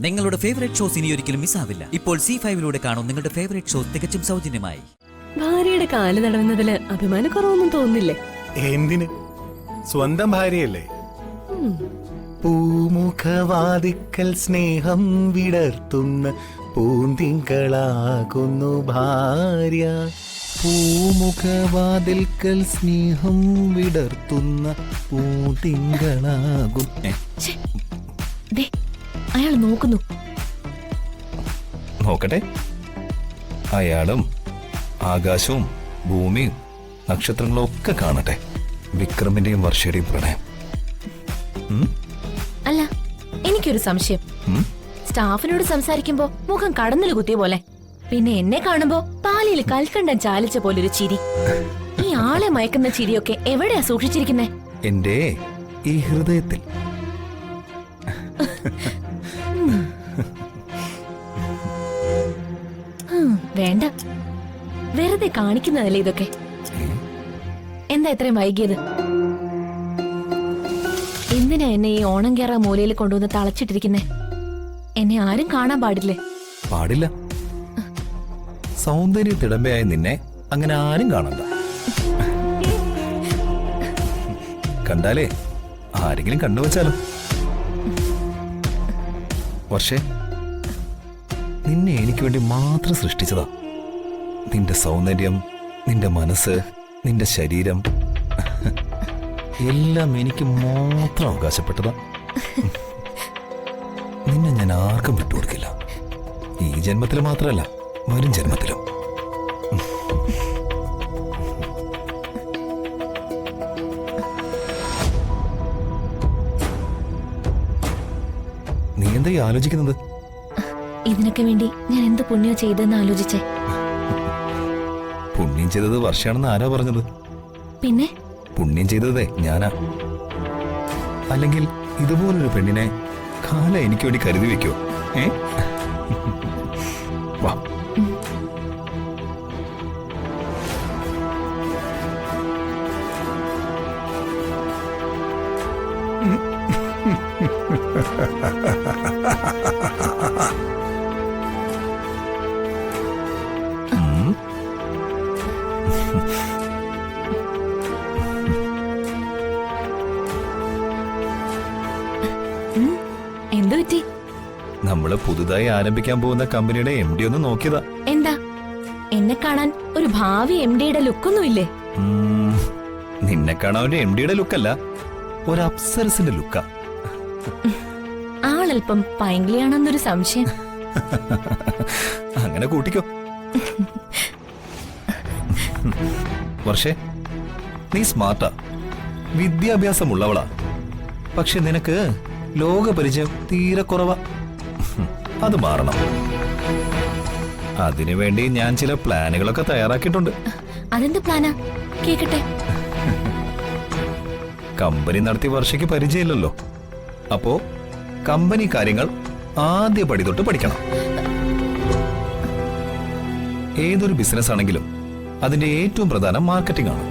നിങ്ങളുടെ favourite shows ഇനി ഒരിക്കലും മിസ്സാവില്ല. ഇപ്പോൾ C5 കാണും നിങ്ങളുടെ ഫേവറേറ്റ് ഷോസ് തികച്ചും സൗജന്യമായി. ഭാര്യയുടെ കാല് തടവുന്നതില് അഭിമാനക്കുറവൊന്നും തോന്നില്ലേ? എന്തിന്? സ്വന്തം ഭാര്യയല്ലേ. പൂമുഖവാതിക്കൽ സ്നേഹം വിടർത്തുന്ന പൂന്തിങ്കളാകുന്നു ഭാര്യ. പൂമുഖവാതിൽക്കൽ സ്നേഹം വിടർത്തുന്ന പൂന്തിങ്കളാകും. അയാൾ നോക്കുന്നു. നോക്കട്ടെ. അയാളും ആകാശവും ഭൂമിയും നക്ഷത്രങ്ങളും ഒക്കെ കാണട്ടെ. വിക്രമിന്റെയും വർഷയുടെയും പ്രണയം. അല്ല, എനിക്കൊരു സംശയം. സ്റ്റാഫിനോട് സംസാരിക്കുമ്പോ മുഖം കടന്നിൽ കുത്തിയ പോലെ, പിന്നെ എന്നെ കാണുമ്പോ പാലിയിൽ കൽക്കണ്ടം ചാലിച്ച പോലൊരു ചിരി. ഈ ആളെ മയക്കുന്ന ചിരിയൊക്കെ എവിടെയാ സൂക്ഷിച്ചിരിക്കുന്നേ? എന്റെ ഈ ഹൃദയത്തിൽ. വേണ്ട, വെറുതെ കാണിക്കുന്നതല്ലേ ഇതൊക്കെ. എന്താ ഇത്രയും വൈകിയത്? എന്തിനാ എന്നെ ഈ ഓണം കേറ മൂലയിൽ കൊണ്ടുവന്ന് തളച്ചിട്ടിരിക്കുന്നേ? എന്നെ ആരും കാണാൻ പാടില്ലേ? പാടില്ല. സൗന്ദര്യ തിടമ്പയായ നിന്നെ അങ്ങനെ ആരും കാണണ്ട. കണ്ടാലേ ആരെങ്കിലും കണ്ടുവച്ചാലോ? വർഷേ, നിന്നെ എനിക്ക് വേണ്ടി മാത്രം സൃഷ്ടിച്ചതാ. നിന്റെ സൗന്ദര്യം, നിന്റെ മനസ്സ്, നിന്റെ ശരീരം എല്ലാം എനിക്ക് മാത്രം അവകാശപ്പെട്ടതാ. നിന്നെ ഞാൻ ആർക്കും വിട്ടുകൊടുക്കില്ല. ഈ ജന്മത്തിൽ മാത്രമല്ല, വരും ജന്മത്തിലും. നീ എന്താ ഈ ആലോചിക്കുന്നത്? ഇതിനൊക്കെ വേണ്ടി ഞാൻ എന്ത് പുണ്യം ചെയ്തെന്ന് ആലോചിച്ചേ. പുണ്യം ചെയ്തത് വർഷയാണെന്ന് ആരാ പറഞ്ഞത്? പിന്നെ പുണ്യം ചെയ്തതേ ഞാനാ. അല്ലെങ്കിൽ ഇതുപോലൊരു പെണ്ണിനെ കാലം എനിക്ക് വേണ്ടി കരുതി വെക്കോ? വാ. എന്തുപറ്റി? നമ്മള് പുതുതായി ആരംഭിക്കാൻ പോകുന്ന കമ്പനിയുടെ MD ഒന്ന് നോക്കിയതാ. എന്താ, എന്നെ കാണാൻ ഒരു ഭാവി MD-യുടെ ലുക്കൊന്നുമില്ലേ? നിന്നെ കാണാൻ ഒരു MD-യുടെ ലുക്കല്ല, ഒരു അപ്സരസിന്റെ ലുക്കാ. ആളല്പം പൈങ്കിളിയാണെന്നൊരു സംശയം. അങ്ങനെ കൂട്ടിക്കോ. വർഷേ, നീ സ്മാർട്ടാ, വിദ്യാഭ്യാസമുള്ളവളാ. പക്ഷെ നിനക്ക് ലോകപരിചയം തീരെ കുറവാ. അത് മാറണം. അതിനുവേണ്ടി ഞാൻ ചില പ്ലാനുകളൊക്കെ തയ്യാറാക്കിയിട്ടുണ്ട്. അതെന്ത് പ്ലാനാ? കേക്കട്ടെ. കമ്പനി നടത്തി വർഷയ്ക്ക് പരിചയമില്ലല്ലോ. അപ്പോ കമ്പനി കാര്യങ്ങൾ ആദ്യ പടി തൊട്ട് പഠിക്കണം. ഏതൊരു ബിസിനസ് ആണെങ്കിലും അതിന്റെ ഏറ്റവും പ്രധാനം മാർക്കറ്റിംഗ് ആണ്.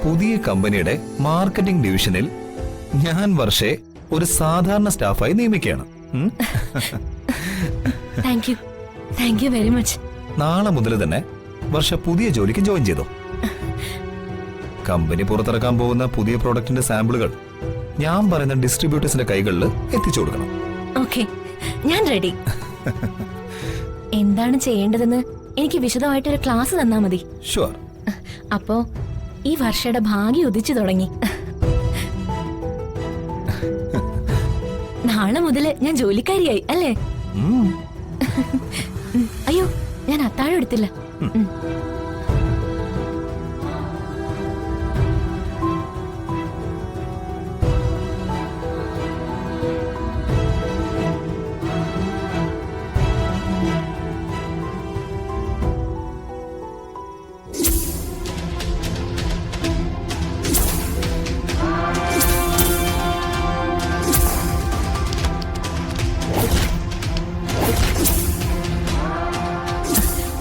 പുതിയ കമ്പനിയുടെ മാർക്കറ്റിംഗ് ഡിവിഷനിൽ ഞാൻ വർഷേ ഒരു സാധാരണ സ്റ്റാഫായി നിയമിക്കുകയാണ്. Thank you very much. നാളെ മുതൽ തന്നെ വർഷ പുതിയ ജോലിക്ക് ജോയിൻ ചെയ്തു. കമ്പനി പുറത്തിറക്കാൻ പോകുന്ന പുതിയ പ്രോഡക്റ്റിന്റെ സാമ്പിളുകൾ ഞാൻ പറയുന്ന ഡിസ്ട്രിബ്യൂട്ടേഴ്സിന്റെ കൈകളിൽ എത്തിച്ചു കൊടുക്കണം. ഓക്കേ, ഞാൻ റെഡി. എന്താണ് ചെയ്യേണ്ടതെന്ന് എനിക്ക് വിശദമായിട്ടൊരു ക്ലാസ് തന്നാ മതി. ഷുവർ. അപ്പോ ഈ വർഷയുടെ ഭാഗ്യം ഉദിച്ചു തുടങ്ങി. നാളെ മുതല് ഞാൻ ജോലിക്കാരിയായി അല്ലേ? അയ്യോ, ഞാൻ അത്താഴം എടുത്തില്ല.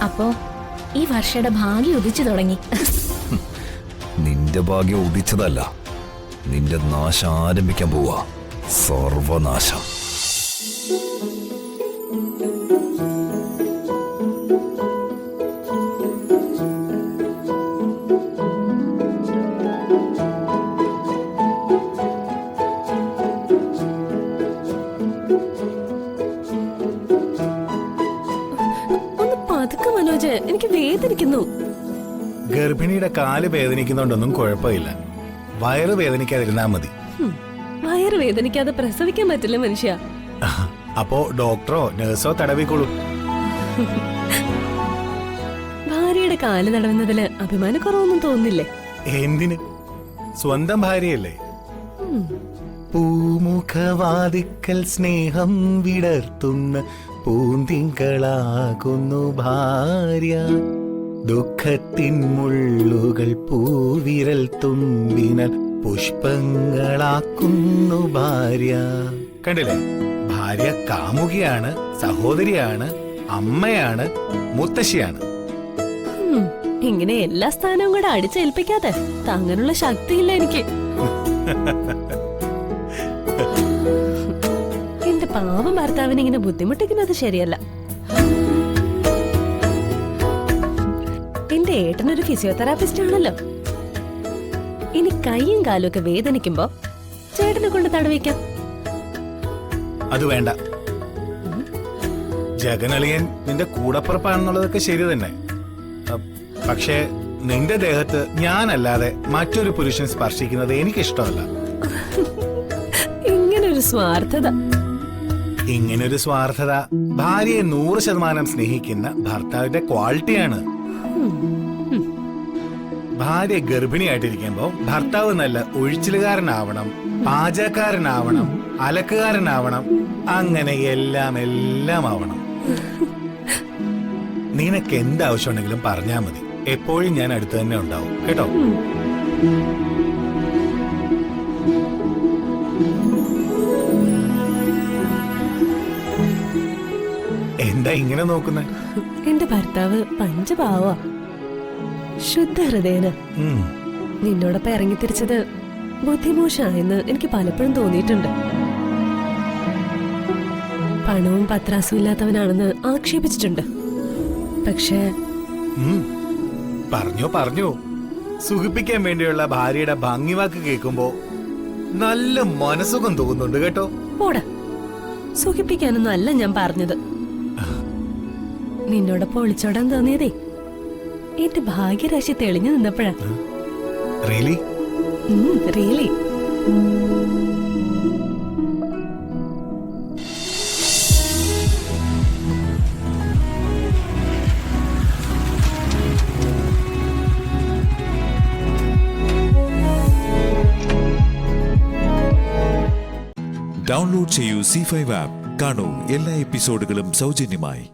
അപ്പോ ഈ വർഷയുടെ ഭാഗ്യം ഉദിച്ചു തുടങ്ങി. നിന്റെ ഭാഗ്യം ഉദിച്ചതല്ല, നിന്റെ നാശം ആരംഭിക്കാൻ പോവാ. സർവനാശം. എനിക്ക് വേദനിക്കുന്നു. ഗർഭിണിയുടെ കാല് വേദനിക്കുന്നുണ്ടൊന്നും കുഴപ്പമില്ല, വയറ് വേദനിക്കാതിരുന്നാ മതി. വയറ് വേദനിക്കാതെ പ്രസവിക്കാൻ പറ്റില്ല മനുഷ്യ. അപ്പോ ഡോക്ടറോ നഴ്സോ തടവിക്കോളൂ. ഭാര്യയുടെ കാല് തടവുന്നതില് അഭിമാനക്കുറവൊന്നും തോന്നില്ലേ? എന്തിന്? സ്വന്തം ഭാര്യയല്ലേ. പൂമുഖവാതിക്കൽ സ്നേഹം വിടർത്തുന്ന പൂന്തിങ്കളാകുന്നു ഭാര്യ, ദുഃഖത്തിൻ മുള്ളുകൾ പൂവിരൽ തുമ്പിനാൽ പുഷ്പങ്ങളാക്കുന്നു ഭാര്യ. കണ്ടില്ലേ, ഭാര്യ കാമുകിയാണ്, സഹോദരിയാണ്, അമ്മയാണ്, മുത്തശ്ശിയാണ്. ഇങ്ങനെ എല്ലാ സ്ഥാനവും കൂടെ അടിച്ചേൽപ്പിക്കാതെ താങ്ങാനുള്ള ശക്തിയില്ല എനിക്ക്. എന്റെ പാവം ഭർത്താവിനെ ഇങ്ങനെ ബുദ്ധിമുട്ടിക്കുന്നത് ശരിയല്ല. എന്റെ ഏട്ടനൊരു ഫിസിയോതെറാപ്പിസ്റ്റ് ആണല്ലോ. ഇനി കൈയും കാലും ഒക്കെ വേദനിക്കുമ്പോ ചേട്ടനെ കൊണ്ട് തടവിക്കാം. അത് വേണ്ട. ജഗനളിയൻ നിന്റെ കൂടപ്പുറപ്പാണെന്നുള്ളതൊക്കെ ശരി തന്നെ. പക്ഷേ നിന്റെ ദേഹത്ത് ഞാനല്ലാതെ മറ്റൊരു പുരുഷൻ സ്പർശിക്കുന്നത് എനിക്കിഷ്ടമല്ല. ഇങ്ങനൊരു സ്വാർത്ഥത. ഇങ്ങനൊരു സ്വാർത്ഥത ഭാര്യയെ 100% സ്നേഹിക്കുന്ന ഭർത്താവിന്റെ ക്വാളിറ്റിയാണ്. ഭാര്യ ഗർഭിണിയായിട്ടിരിക്കുമ്പോ ഭർത്താവ് നല്ല ഒഴിച്ചിലുകാരനാവണം, പാചകക്കാരനാവണം, അലക്കുകാരനാവണം, അങ്ങനെ എല്ലാം ആവണം. നിനക്ക് എന്താവശ്യമുണ്ടെങ്കിലും പറഞ്ഞാ മതി, എപ്പോഴും ഞാൻ അടുത്ത് തന്നെ ഉണ്ടാവും കേട്ടോ. എന്താ ഇങ്ങനെ നോക്കുന്നേ? എന്റെ ഭർത്താവ് പഞ്ചപാവ, ശുദ്ധ ഹൃദയന. നിന്നോടൊപ്പം ഇറങ്ങിത്തിരിച്ചത് ബുദ്ധിമോശമായെന്ന് എനിക്ക് പലപ്പോഴും തോന്നിയിട്ടുണ്ട്. പണവും പത്രാസും ഇല്ലാത്തവനാണെന്ന് ആക്ഷേപിച്ചിട്ടുണ്ട്. പക്ഷേ പറഞ്ഞു സുഖിപ്പിക്കാൻ വേണ്ടിയുള്ള ഭാര്യയുടെ ഭംഗിവാക്ക് കേൾക്കുമ്പോ നല്ല മനസ്സുഖം തോന്നുന്നുണ്ട് കേട്ടോ. പോടാ, സുഖിപ്പിക്കാനൊന്നും അല്ല ഞാൻ പറഞ്ഞത്. നിന്നോടൊപ്പം ഒളിച്ചോടാൻ തോന്നിയതേ എന്റെ ഭാഗ്യരാശി തെളിഞ്ഞു നിന്നപ്പോഴാ. റിയലി? റിയലി. ഡൗൺലോഡ് ചെയ്യൂ C5 ആപ്പ്. കാണൂ എല്ലാ എപ്പിസോഡുകളും സൗജന്യമായി.